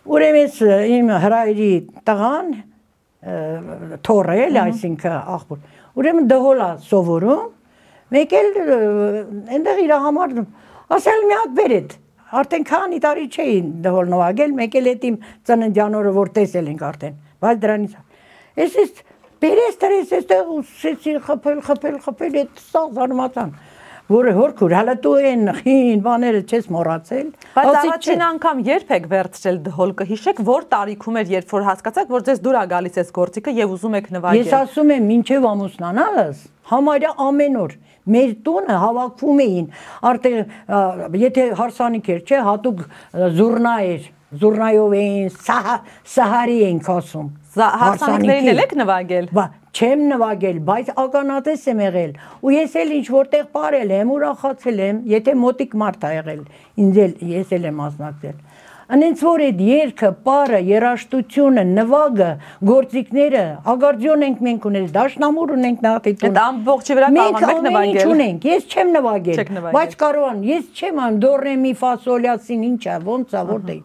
ուրեմն իմ հրայրի տղան թորը էլ, այսինքն աղբոր, ուրեմն դհոլ է սովորում, մեկ էլ այնտեղ իր համար ասել մի հատ բերեդ, արդեն քանի տարի չէի դհոլ նվագել, մեկ էլ այդ իմ ծննդյան օրը որ տեսել ենք արդեն, բայց դրանից ես բերես տրես այստեղ ուսեցի խփել, այդ սաղ զարմացան, որը հորքուր, հələ դու այն խին բաները չես մոռացել։ Բայց առաջին անգամ երբ եք վերցրել դհոլ կհիշեք, որ տարիքում էր, երբ որ հասկացաք, որ ձեզ դուր է գալիս այս գործիքը եւ ուզում եք նվագել։ Ես ասում եմ, մինչեւ ամուսնանալս, համարյա ամեն օր մեր տունը հավաքվում էին, արդեն եթե հարսանիք էր, չէ, հատուկ զուռնա էր, զուռնայով էին, սահարի էինք ասում։ Հարսանիքներին էլ եք նվագել։ Չեմ նվագել, բայց ականատես եմ եղել, ու ես էլ ինչ որտեղ ապրել եմ, ուրախացել եմ, եթե մոտիկ մարդ է եղել, ես էլ եմ մասնակցել։ Անենց որ այդ երգը, պարը, երաժշտությունը, նվագը, գործիքները, ագարդիոն ենք մենք ունել, դաշնամուր ունենք նահատիտուն։ Այդ ամբողջի վրա կարող եք նվագել։ Ունենք, ես չեմ նվագել, բայց կարող եմ, ես չեմ անում դո ռե մի ֆա սոլ յա սին, ինչ է, ոնց է, որտե՞ղ։